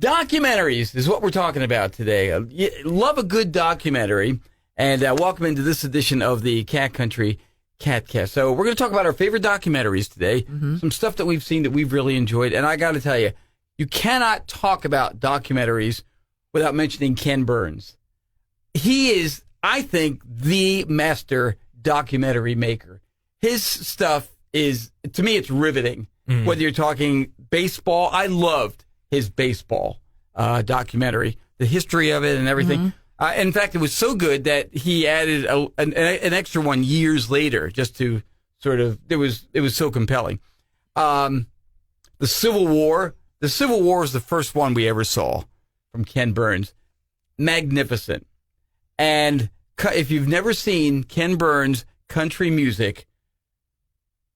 Documentaries is what we're talking about today. Love a good documentary. And welcome into this edition of the Cat Country KATcast. So we're going to talk about our favorite documentaries today. Some stuff that we've seen that we've really enjoyed. And I got to tell you, you cannot talk about documentaries without mentioning Ken Burns. He is, I think, the master documentary maker. His stuff is, to me, it's riveting. Whether you're talking baseball, I loved his baseball documentary, the history of it and everything. In fact, it was so good that he added an extra one years later, just to sort of, it was so compelling. The Civil War was the first one we ever saw from Ken Burns. Magnificent. And if you've never seen Ken Burns' country music,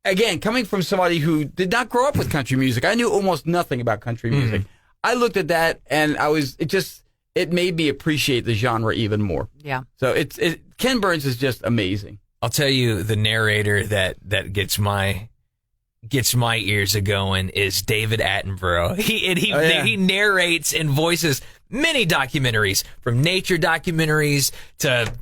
again, coming from somebody who did not grow up with country music, I knew almost nothing about country music. I looked at that and it made me appreciate the genre even more. Yeah. So Ken Burns is just amazing. I'll tell you, the narrator that gets my ears a going is David Attenborough. He narrates and voices many documentaries, from nature documentaries to,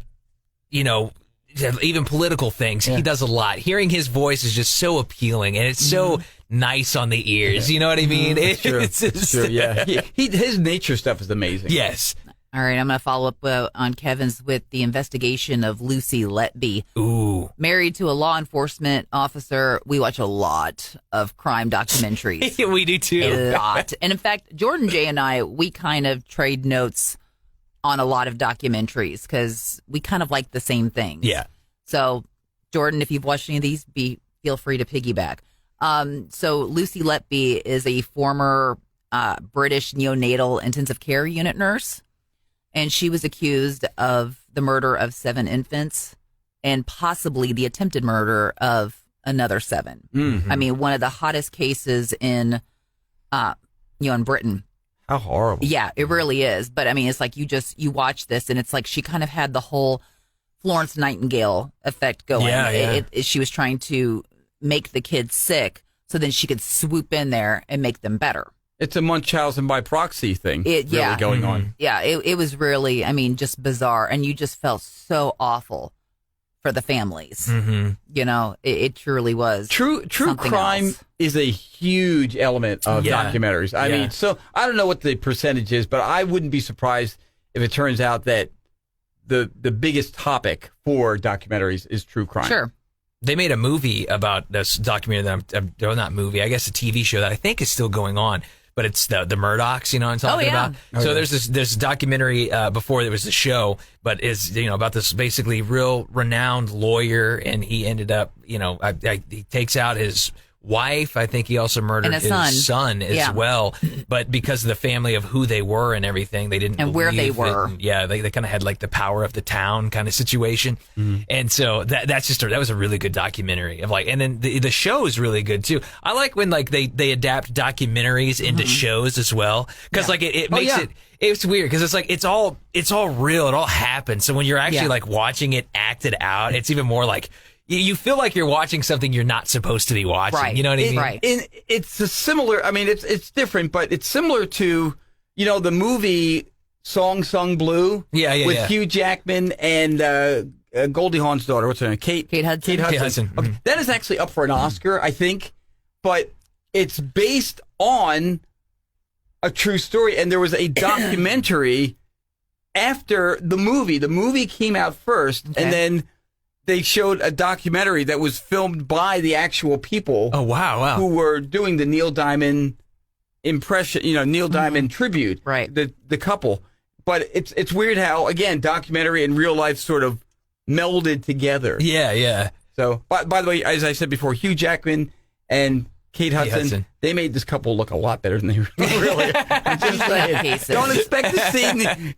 even political things. He does a lot. Hearing his voice is just so appealing, and it's so nice on the ears. You know what I mean? It's true. Yeah. His nature stuff is amazing. Yes. All right, I'm going to follow up on Kevin's with the investigation of Lucy Letby. Ooh. Married to a law enforcement officer, we watch a lot of crime documentaries. We do too. A lot. And in fact, Jordan J. and I, we kind of trade notes on a lot of documentaries because we kind of like the same things. Yeah. So, Jordan, if you've watched any of these, feel free to piggyback. So Lucy Letby is a former British neonatal intensive care unit nurse, and she was accused of the murder of 7 infants and possibly the attempted murder of another 7. I mean, one of the hottest cases in Britain. How horrible. Yeah, it really is. But I mean, it's like you watch this and it's like she kind of had the whole Florence Nightingale effect going. Yeah. She was trying to make the kids sick so then she could swoop in there and make them better. It's a Munchausen by proxy thing going on. Yeah, it was really, just bizarre. And you just felt so awful for the families. It truly was. True crime is a huge element of documentaries. I mean, so I don't know what the percentage is, but I wouldn't be surprised if it turns out that the biggest topic for documentaries is true crime. Sure. They made a movie about this documentary not movie, I guess a TV show that I think is still going on, but it's the Murdochs, you know what I'm talking about? So there's this documentary before there was the show, but is, about this basically real renowned lawyer, and he ended up, he takes out his wife. I think he also murdered his son as well. But because of the family of who they were and everything, they didn't and where they were. They kind of had like the power of the town kind of situation. And so that was a really good documentary of and then the show is really good too. I like when they adapt documentaries into shows as well, because it makes it's weird because it's all real. It all happens. So when you're actually watching it acted out, it's even more you feel like you're watching something you're not supposed to be watching. Right. You know what I mean? Right. It's a similar, it's different, but it's similar to, the movie Song Sung Blue with Hugh Jackman and Goldie Hawn's daughter. What's her name? Kate Hudson. Okay. That is actually up for an Oscar, I think, but it's based on a true story. And there was a documentary after the movie. The movie came out first, and then they showed a documentary that was filmed by the actual people. Oh, wow. Who were doing the Neil Diamond impression, Neil Diamond tribute. Right. The couple. But it's weird how, again, documentary and real life sort of melded together. Yeah. So, by the way, as I said before, Hugh Jackman and Kate Hudson, they made this couple look a lot better than they really are. I'm just saying. Don't expect to see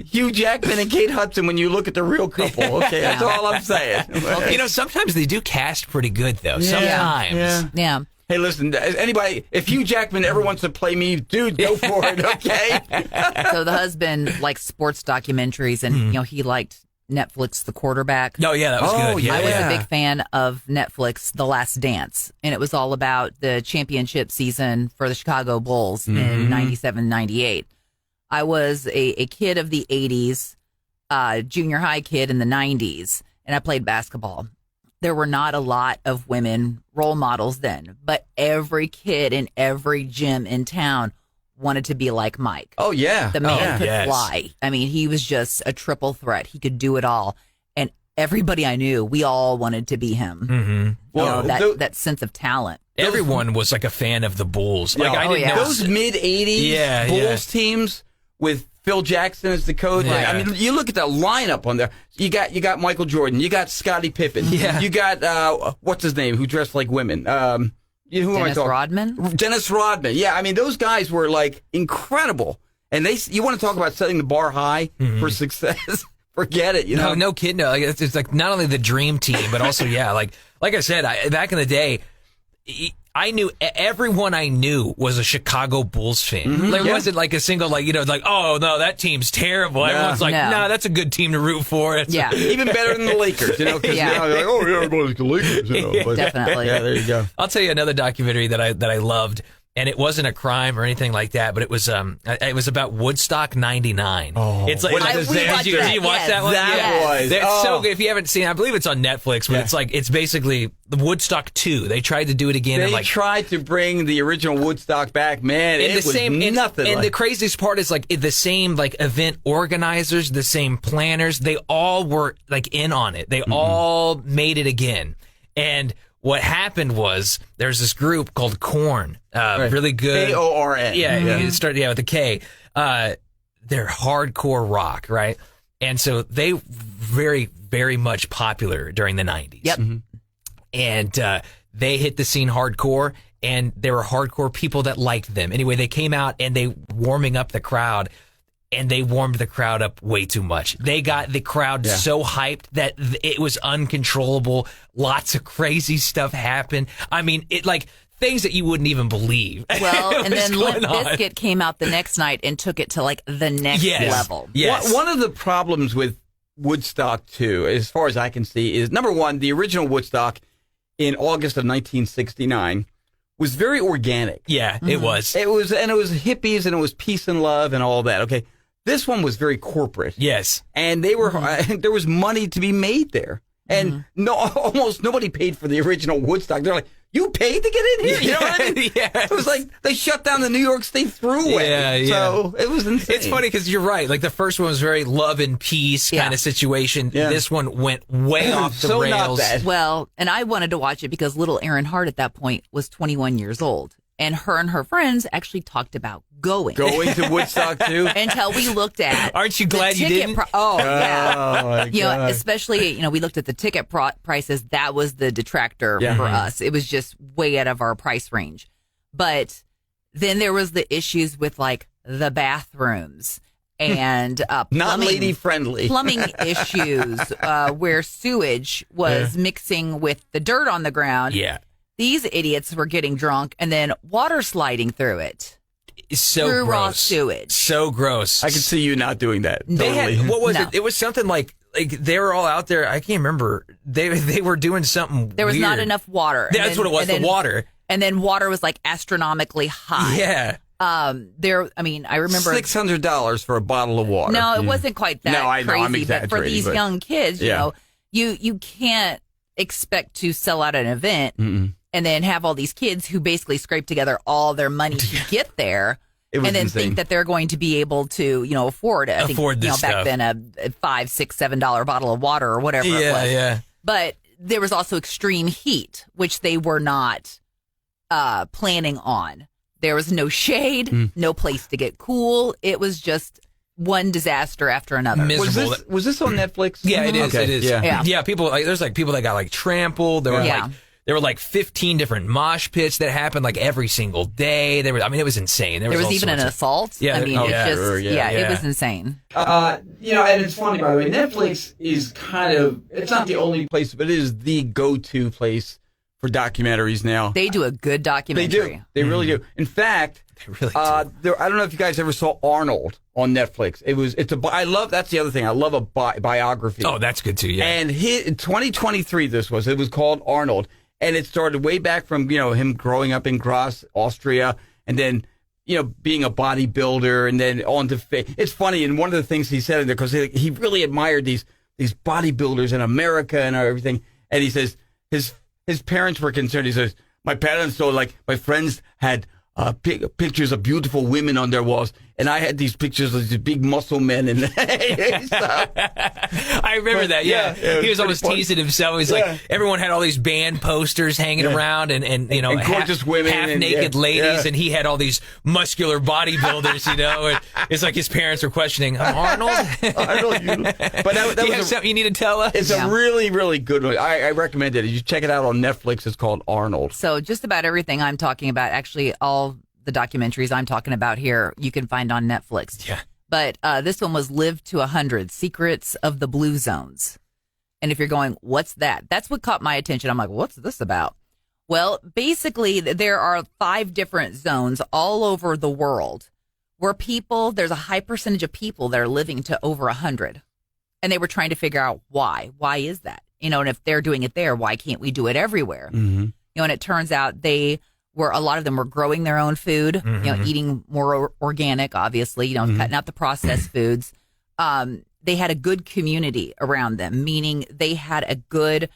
Hugh Jackman and Kate Hudson when you look at the real couple. Okay, that's all I'm saying. Sometimes they do cast pretty good, though. Sometimes. Yeah. Hey, listen, anybody, if Hugh Jackman ever wants to play me, dude, go for it, okay? So the husband likes sports documentaries, and, he liked Netflix The Quarterback. Oh, yeah, that was good. Yeah, I was yeah. a big fan of Netflix The Last Dance, and it was all about the championship season for the Chicago Bulls in 97, 98. I was a kid of the 80s, junior high kid in the 90s, and I played basketball. There were not a lot of women role models then, but every kid in every gym in town wanted to be like Mike. Oh, yeah. The man could yes. fly. I mean, he was just a triple threat. He could do it all. And everybody I knew, we all wanted to be him. Mm-hmm. Well, that sense of talent. Everyone was like a fan of the Bulls. Like I didn't know those mid '80s Bulls teams with Phil Jackson as the coach. Yeah. I mean, you look at the lineup on there. You got Michael Jordan. You got Scottie Pippen. Yeah. You got what's his name who dressed like women. Who am I Dennis talking? Rodman? Dennis Rodman. Yeah, I mean those guys were like incredible. And you want to talk about setting the bar high for success. Forget it, you know. No kidding. Like, it's like not only the dream team, but also like I said, back in the day, I knew everyone I knew was a Chicago Bulls fan. Like, it wasn't like a single oh no, that team's terrible. Everyone's like, no, that's a good team to root for. It's even better than the Lakers, you know. Because now they're like, oh yeah, everybody's the Lakers, you know. But, definitely. Yeah, there you go. I'll tell you another documentary that I loved. And it wasn't a crime or anything like that, but it was about Woodstock '99. Oh, it's like did you watch that one? It's so good. If you haven't seen it, I believe it's on Netflix, but it's basically the Woodstock 2. They tried to do it again. They tried to bring the original Woodstock back, man. It was nothing. And the craziest part is like the same like event organizers, the same planners. They all were like in on it. They all made it again. And what happened was there's this group called Korn, really good. Korn. Yeah, it started with a K. They're hardcore rock, right? And so they very, very much popular during the 90s. Yep. And they hit the scene hardcore, and there were hardcore people that liked them. Anyway, they came out and they warming up the crowd. And they warmed the crowd up way too much. They got the crowd so hyped that it was uncontrollable. Lots of crazy stuff happened. I mean, it like things that you wouldn't even believe. Well, and then Limp Bizkit came out the next night and took it to like the next level. Yes. One of the problems with Woodstock 2, as far as I can see, is number one, the original Woodstock in August of 1969 was very organic. Yeah, it was. It was hippies and it was peace and love and all that. Okay. This one was very corporate. Yes. And they were there was money to be made there. And almost nobody paid for the original Woodstock. They're like, you paid to get in here? You know what I mean? It was like they shut down the New York State Thruway. So it was insane. It's funny because you're right. Like the first one was very love and peace kind of situation. Yeah. This one went way off the rails. Not that. Well, and I wanted to watch it because little Erin Hart at that point was 21 years old. And her friends actually talked about going to Woodstock too. Until we looked at. Aren't you glad you didn't? Yeah. Oh my God. Especially we looked at the ticket prices. That was the detractor for us. It was just way out of our price range. But then there was the issues with like the bathrooms and plumbing, not lady friendly plumbing issues where sewage was mixing with the dirt on the ground. Yeah. These idiots were getting drunk and then water sliding through it. So through gross. raw sewage. So gross. I can see you not doing that. They totally. had, what was it? It was something like they were all out there. I can't remember. They were doing something. There was weird. not enough water. That's what it was. The water. And then water was like astronomically high. Yeah. I remember $600 for a bottle of water. No, it wasn't quite that no, I know, crazy. I'm exaggerating, but for these young kids, you can't expect to sell out an event and then have all these kids who basically scrape together all their money to get there. And then insane. Think that they're going to be able to, afford it. Afford this back then a $5, $6, $7 bottle of water or whatever it was. Yeah. But there was also extreme heat, which they were not planning on. There was no shade, no place to get cool. It was just one disaster after another. Miserable. Was this on Netflix? Yeah, it is. Okay. It is. Yeah. People there's like people that got like trampled. There were like 15 different mosh pits that happened like every single day. It was insane. There was even an assault. Yeah, it was insane. And it's funny, by the way, Netflix is it's not the only place, but it is the go-to place for documentaries now. They do a good documentary. They do. They really do. In fact, They really do. I don't know if you guys ever saw Arnold on Netflix. That's the other thing. I love a biography. Oh, that's good too. Yeah. And in 2023, it was called Arnold, and it started way back from him growing up in Graz, Austria, and then being a bodybuilder, and then on to it's funny. And one of the things he said in there, because he really admired these bodybuilders in America and everything, and he says his parents were concerned. He says, my parents saw my friends had pictures of beautiful women on their walls, and I had these pictures of these big muscle men. And I remember that. Yeah, he was almost teasing himself. He's like, everyone had all these band posters hanging around, and gorgeous women, half naked ladies, and he had all these muscular bodybuilders. And it's like his parents were questioning, Arnold. Arnold, but that was something you need to tell us. It's a really, really good one. I recommend it. You check it out on Netflix. It's called Arnold. So just about everything I'm talking about, actually all the documentaries I'm talking about here, you can find on Netflix. Yeah. But this one was Live to 100, Secrets of the Blue Zones. And if you're going, what's that? That's what caught my attention. I'm like, what's this about? Well, basically, there are 5 different zones all over the world where there's a high percentage of people that are living to over 100. And they were trying to figure out why. Why is that? And if they're doing it there, why can't we do it everywhere? Mm-hmm. And it turns out a lot of them were growing their own food, eating more organic, obviously, cutting out the processed foods. They had a good community around them, meaning they had a good,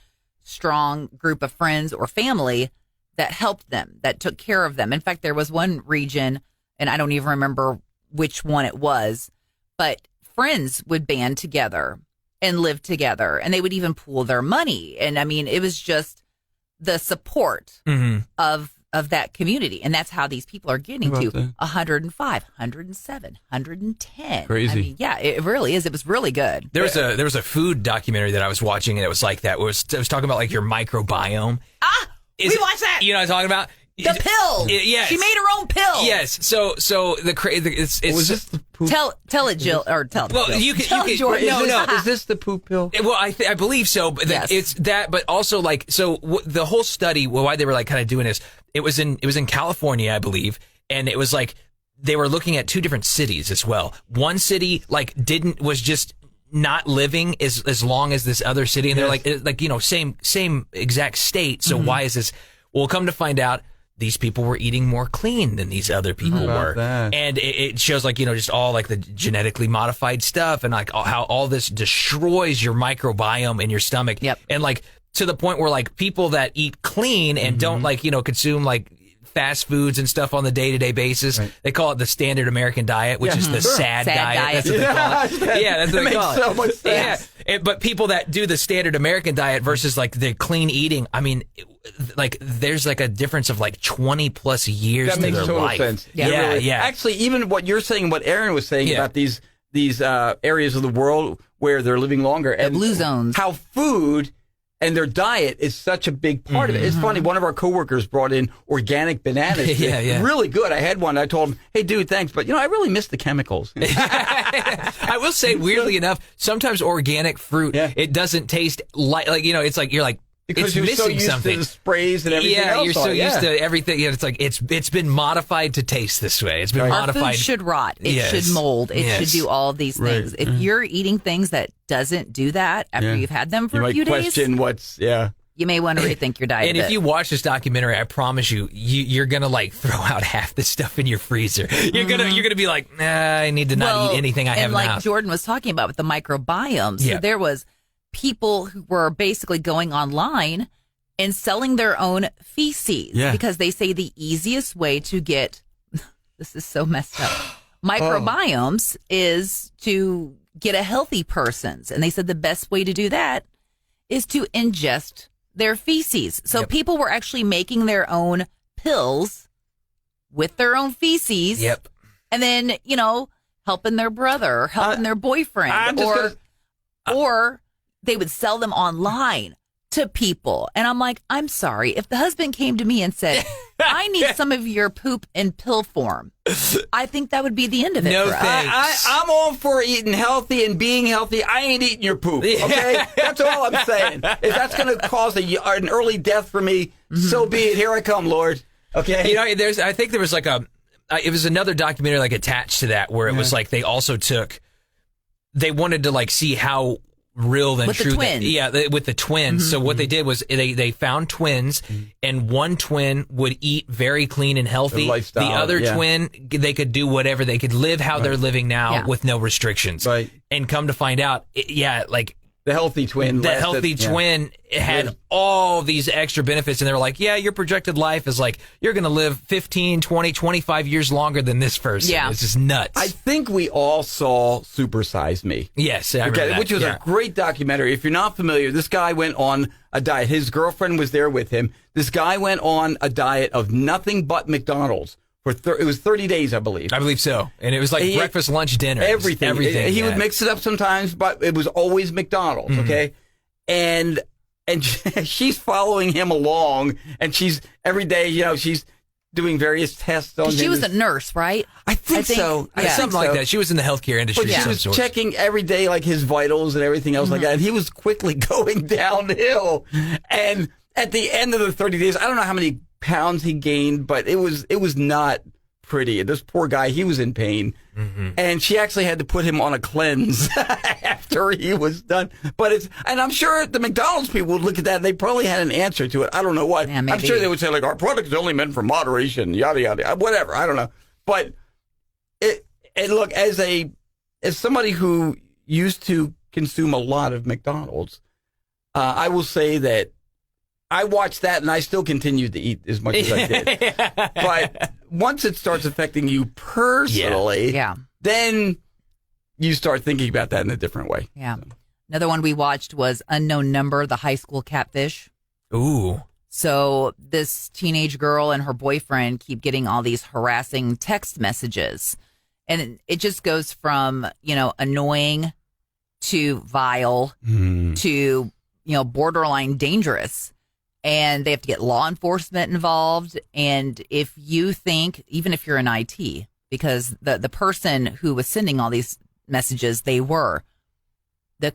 strong group of friends or family that helped them, that took care of them. In fact, there was one region, and I don't even remember which one it was, but friends would band together and live together, and they would even pool their money. And I mean, it was just the support of that community. And that's how these people are getting to 105, 107, 110. Crazy. I mean, yeah, it really is. It was really good. There was a food documentary that I was watching, and it was like that. It was talking about your microbiome. We watched that. You know what I'm talking about? The pill. Yes. She made her own pill. Yes. So it's was this the poop? Tell it, Jill, or tell it. Well, you can Jordan. no. Is this the poop pill? Well, I believe so, but Yes. it's that. But also, the whole study, why they were kind of doing this, it was in California, I believe, and it was they were looking at 2 different cities as well. One city was just not living as long as this other city, and they're same exact state. So why is this? Well, come to find out, these people were eating more clean than these other people were. That? And it shows just all the genetically modified stuff, and how all this destroys your microbiome in your stomach. Yep. And to the point where people that eat clean and don't consume fast foods and stuff on the day-to-day basis. Right. They call it the standard American diet, which is the sad diet. That's what they call it. Yeah, that's what they call it. So much sense. Yeah. But people that do the standard American diet versus the clean eating, I mean, there's a difference of 20 plus years to their life. Sense. Yeah, yeah. Actually, even what you're saying, what Aaron was saying about these areas of the world where they're living longer, and blue zones, how food and their diet is such a big part of it. It's funny. One of our coworkers brought in organic bananas. Yeah. Really good. I had one. I told him, hey, dude, thanks. But, I really miss the chemicals. I will say, weirdly enough, sometimes organic fruit, it doesn't taste it's you're like, because you're missing so used something. to the sprays and everything else. You're so used to everything. It's been modified to taste this way. It's been modified. Our food should rot. It should mold. It should do all of these things. If you're eating things that doesn't do that after you've had them for a few days, you might question you may want to rethink your diet. And if you watch this documentary, I promise you're gonna throw out half the stuff in your freezer. You're gonna be like, nah, I need to not eat anything I have in the house. And Jordan was talking about with the microbiome, so there was people who were basically going online and selling their own feces because they say the easiest way to get this is so messed up microbiomes is to get a healthy person's, and they said the best way to do that is to ingest their feces. So people were actually making their own pills with their own feces. Yep. And then, helping their brother or helping their boyfriend or they would sell them online to people. And I'm like, I'm sorry. If the husband came to me and said, I need some of your poop in pill form, I think that would be the end of it. No for us. thanks. I'm all for eating healthy and being healthy. I ain't eating your poop, okay? That's all I'm saying. If that's going to cause an early death for me, so be it. Here I come, Lord. Okay? I think there was it was another documentary like attached to that where it was like they wanted to like see how real and with true the twins. with the twins. So what they did was they found twins, and one twin would eat very clean and healthy. The other twin, they could do whatever, they could live how they're living now with no restrictions. Right. And come to find out, like the healthy twin twin had all these extra benefits, and they were like, your projected life is like you're going to live 15, 20, 25 years longer than this person. It's just nuts. I think we all saw Super Size Me. Yes, I remember that. Which was a great documentary. If you're not familiar, this guy went on a diet. His girlfriend was there with him. This guy went on a diet of nothing but McDonald's. It was 30 days, I believe. I believe so. And it was like breakfast, lunch, dinner. Everything. He would mix it up sometimes, but it was always McDonald's, okay? And she's following him along, and she's every day, she's doing various tests on him. She was a nurse, right? I think so. Something like that. She was in the healthcare industry. But she was checking every day, like his vitals and everything else like that. And he was quickly going downhill. And at the end of the 30 days, I don't know how many pounds he gained, but it was not pretty. This poor guy, he was in pain. And she actually had to put him on a cleanse after he was done. And I'm sure the McDonald's people would look at that and they probably had an answer to it. I don't know what. Yeah, I'm sure they would say, like, our product is only meant for moderation, yada, yada, whatever. I don't know. But look, as somebody who used to consume a lot of McDonald's, I will say that I watched that and I still continued to eat as much as I did. But once it starts affecting you personally, then you start thinking about that in a different way. Yeah. So. Another one we watched was Unknown Number, the high school catfish. Ooh. So this teenage girl and her boyfriend keep getting all these harassing text messages. And it just goes from, annoying to vile to, borderline dangerous. And they have to get law enforcement involved. And if you think, even if you're in IT, because the person who was sending all these messages, the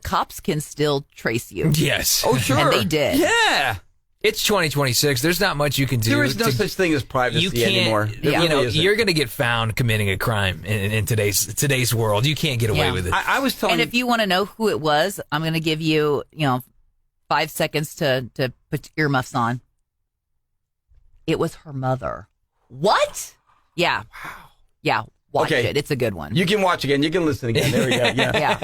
cops can still trace you. Yes. Oh, sure. And they did. Yeah. It's 2026. There's not much you can do. There is no such thing as privacy anymore. You're going to get found committing a crime in today's world. You can't get away with it. I was telling. And if you want to know who it was, I'm going to give you, 5 seconds to put earmuffs on. It was her mother. What? Yeah. Wow. Yeah. Watch it. It's a good one. You can watch again. You can listen again. There we go.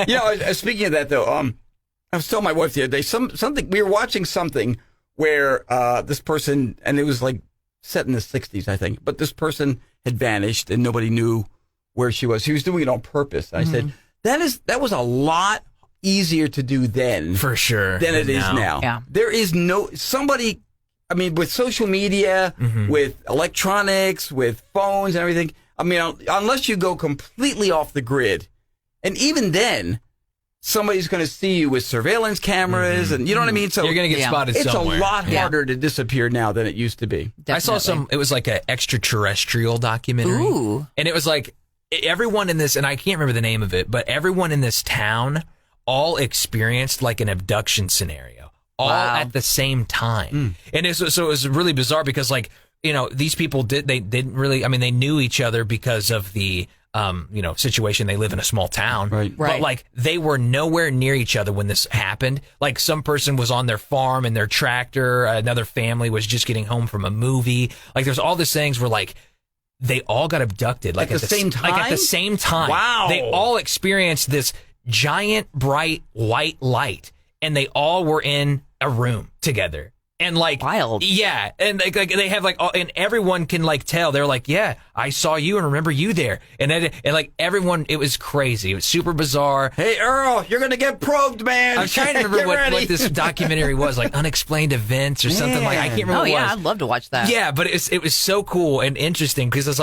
Yeah. Speaking of that, though, I was telling my wife the other day, something we were watching something where this person, and it was like set in the 60s, I think, but this person had vanished and nobody knew where she was. She was doing it on purpose. And I said, that was a lot easier to do then, for sure, than it is now. Yeah. There is with social media, with electronics, with phones and everything. I mean, unless you go completely off the grid, and even then, somebody's going to see you with surveillance cameras, and you know what I mean. So you're going to get spotted somewhere. It's a lot harder to disappear now than it used to be. Definitely. I saw it was like an extraterrestrial documentary. Ooh. And it was like everyone in this, and I can't remember the name of it, but everyone in this town all experienced like an abduction scenario all at the same time. And so it was really bizarre because these people didn't really, they knew each other because of the situation. They live in a small town, right? But they were nowhere near each other when this happened. Like some person was on their farm in their tractor. Another family was just getting home from a movie. Like there's all these things where they all got abducted at the same time. Like at the same time. Wow. They all experienced this giant bright white light, and they all were in a room together. And wild. Yeah. And they have and everyone can tell. They're like, yeah, I saw you and remember you there. And everyone, it was crazy. It was super bizarre. Hey, Earl, you're going to get probed, man. I'm trying to remember what this documentary was, unexplained events or something I can't remember what it was. I'd love to watch that. Yeah, but it was so cool and interesting because it's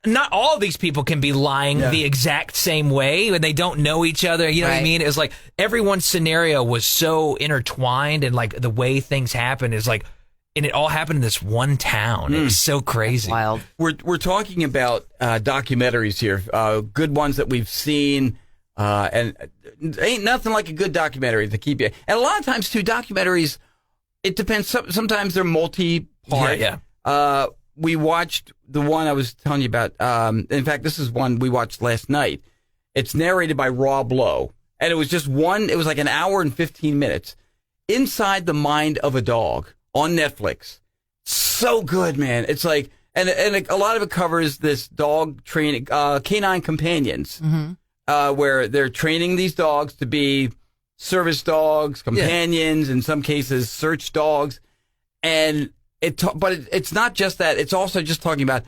not all of these people can be lying the exact same way when they don't know each other. You know what I mean? It was everyone's scenario was so intertwined, and the way things happen is and it all happened in this one town. It was so crazy. That's wild. We're talking about documentaries here, good ones that we've seen, and ain't nothing like a good documentary to keep you. And a lot of times too, documentaries, it depends. Sometimes they're multi-part. Yeah. we watched the one I was telling you about. In fact, this is one we watched last night. It's narrated by Rob Lowe, and it was just one. It was like an hour and 15 minutes. Inside the Mind of a Dog on Netflix. So good, man. It's like, and a lot of it covers this dog training, canine companions, where they're training these dogs to be service dogs, companions, in some cases, search dogs. And it's not just that. It's also just talking about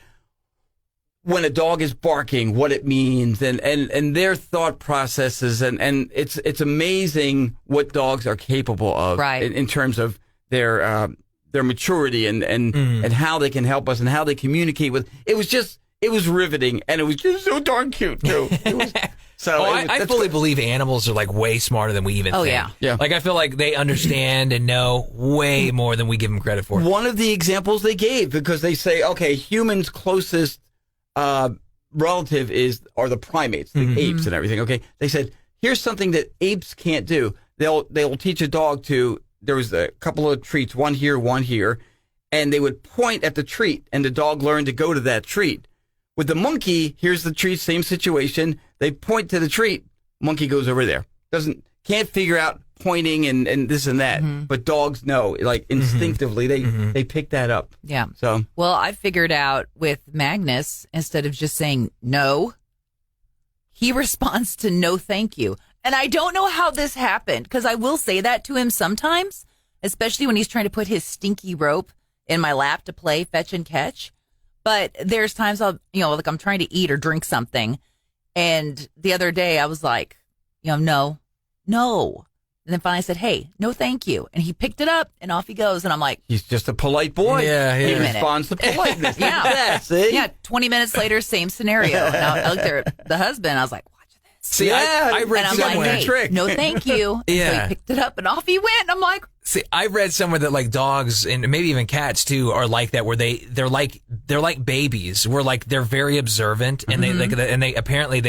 when a dog is barking, what it means, and their thought processes, and it's amazing what dogs are capable of, in terms of their maturity and how they can help us and how they communicate with. It was riveting, and it was just so darn cute too. I fully believe animals are like way smarter than we even think. Yeah. Like I feel like they understand and know way more than we give them credit for. One of the examples they gave, because they say, okay, humans' closest relative are the primates, the apes and everything. Okay, they said, here's something that apes can't do. They'll teach a dog to. There was a couple of treats, one here, and they would point at the treat, and the dog learned to go to that treat. With the monkey, here's the treat, same situation. They point to the treat, monkey goes over there. Can't figure out pointing and this and that. But dogs know, like instinctively, they pick that up. Yeah. So, well, I figured out with Magnus, instead of just saying no, he responds to no thank you. And I don't know how this happened, because I will say that to him sometimes, especially when he's trying to put his stinky rope in my lap to play fetch and catch. But there's times like I'm trying to eat or drink something. And the other day I was like, no. And then finally I said, hey, no, thank you. And he picked it up and off he goes. And I'm like, he's just a polite boy. Yeah. He responds to politeness. See? Yeah. 20 minutes later, same scenario. And I looked at the husband. I was like, watch this. See, I read somewhere. Hey, trick. No, thank you. And so he picked it up and off he went. And I'm like, see, I read somewhere that like dogs and maybe even cats too are like that, where they're like babies. Where like they're very observant and they apparently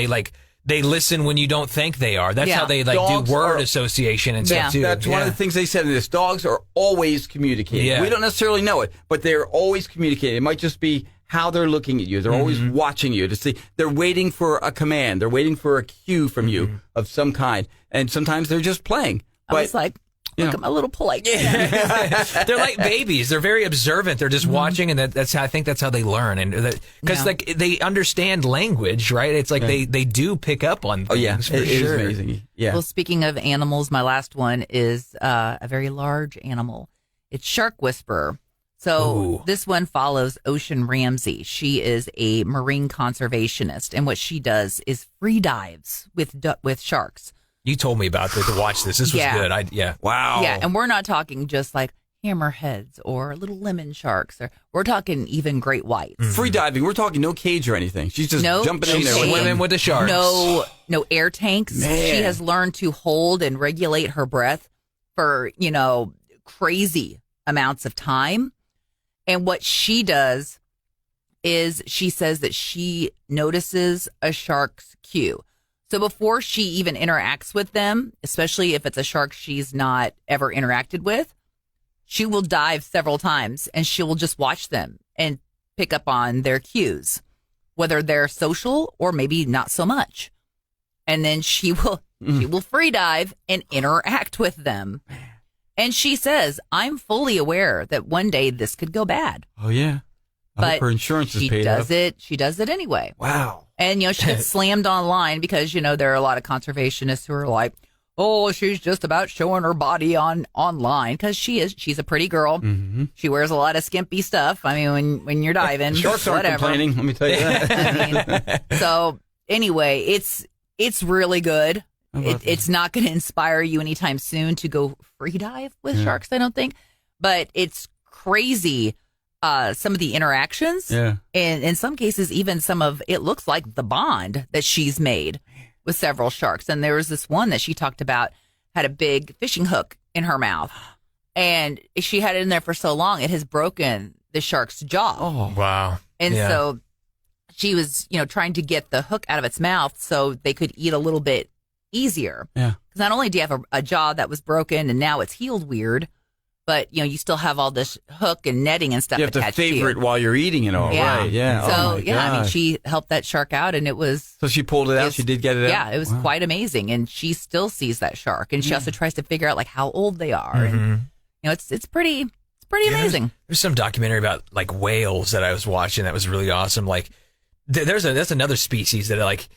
they listen when you don't think they are. That's how they do word association and stuff too. That's one of the things they said in this. Dogs are always communicating. Yeah. We don't necessarily know it, but they're always communicating. It might just be how they're looking at you. They're always watching you to see. They're waiting for a command. They're waiting for a cue from you of some kind. And sometimes they're just playing. I was like, look at my little polite. They're like babies. They're very observant. They're just watching, and I think that's how they learn. And because like they understand language, right? It's like they do pick up on things. It is amazing. Yeah. Well, speaking of animals, my last one is a very large animal. It's Shark Whisperer. So this one follows Ocean Ramsey. She is a marine conservationist, and what she does is free dives with sharks. You told me about this to watch this. This was good. Wow. Yeah, and we're not talking just like hammerheads or little lemon sharks. We're talking even great whites. Free diving. We're talking no cage or anything. She's just jumping in there. Swimming with the sharks. No air tanks. Man. She has learned to hold and regulate her breath for, crazy amounts of time. And what she does is she says that she notices a shark's cue. So before she even interacts with them, especially if it's a shark she's not ever interacted with, she will dive several times and she will just watch them and pick up on their cues, whether they're social or maybe not so much. And then she will free dive and interact with them. And she says, I'm fully aware that one day this could go bad. Oh, yeah. But her insurance is paid up. She does it anyway. Wow. And, she gets slammed online because, there are a lot of conservationists who are like, oh, she's just about showing her body online, because she's a pretty girl. Mm-hmm. She wears a lot of skimpy stuff. I mean, when you're diving, sharks aren't complaining. Let me tell you that. So anyway, it's really good. It's not going to inspire you anytime soon to go free dive with sharks, I don't think. But it's crazy, some of the interactions. Yeah. And in some cases, even it looks like the bond that she's made with several sharks. And there was this one that she talked about had a big fishing hook in her mouth. And she had it in there for so long, it has broken the shark's jaw. Oh, wow. And so she was, trying to get the hook out of its mouth so they could eat a little bit easier. Yeah. Because not only do you have a jaw that was broken and now it's healed weird, but you still have all this hook and netting and stuff You have to attached favor it while you're eating it all, right? Yeah. So oh my I mean, gosh. she helped that shark out, and it was. So she pulled it out. She did get it out. Yeah, it was quite amazing, and she still sees that shark, and she also tries to figure out like how old they are, and it's pretty amazing. There's some documentary about like whales that I was watching that was really awesome. Like that's another species that like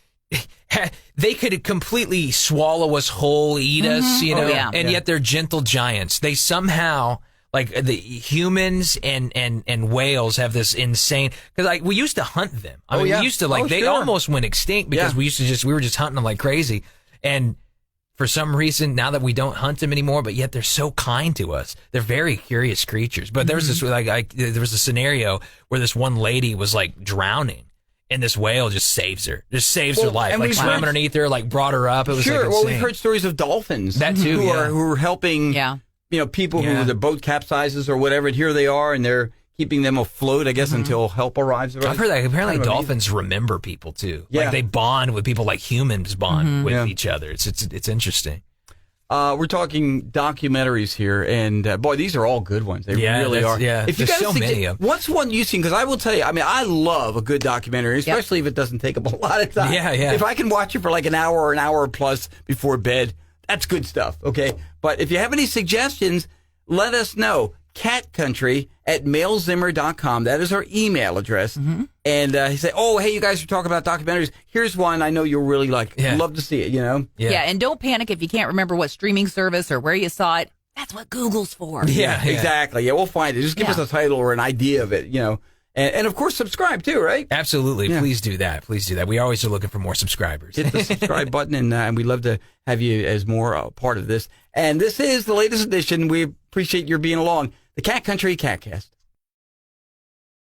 they could completely swallow us whole, eat us, and yet they're gentle giants. They somehow like the humans and whales have this insane because like we used to hunt them. I mean, we used to they almost went extinct because we were just hunting them like crazy, and for some reason, now that we don't hunt them anymore, but yet they're so kind to us. They're very curious creatures. But there was this there was a scenario where this one lady was like drowning, and this whale just saves her, her life. Like swam underneath her, like brought her up. It was like insane. Well, we've heard stories of dolphins that too, who are helping. People who the boat capsizes or whatever, and here they are, and they're keeping them afloat, I guess, until help arrives. I've heard that apparently dolphins remember people too. Yeah. Like they bond with people like humans bond with each other. It's interesting. We're talking documentaries here, and boy, these are all good ones. They really are. Yeah, if you there's so many of them. What's one you've seen? Because I will tell you, I mean, I love a good documentary, especially if it doesn't take up a lot of time. Yeah. If I can watch it for like an hour or an hour plus before bed, that's good stuff, okay? But if you have any suggestions, let us know. KATcountry@mailzimmer.com. That is our email address. And he said, hey, you guys are talking about documentaries. Here's one I know you'll really like. Love to see it, Yeah, and don't panic if you can't remember what streaming service or where you saw it. That's what Google's for. Yeah, exactly. Yeah, we'll find it. Just give us a title or an idea of it, And of course, subscribe too, right? Absolutely. Yeah. Please do that. We always are looking for more subscribers. Hit the subscribe button, and we'd love to have you as more part of this. And this is the latest edition. We appreciate your being along. The Cat Country KATcast.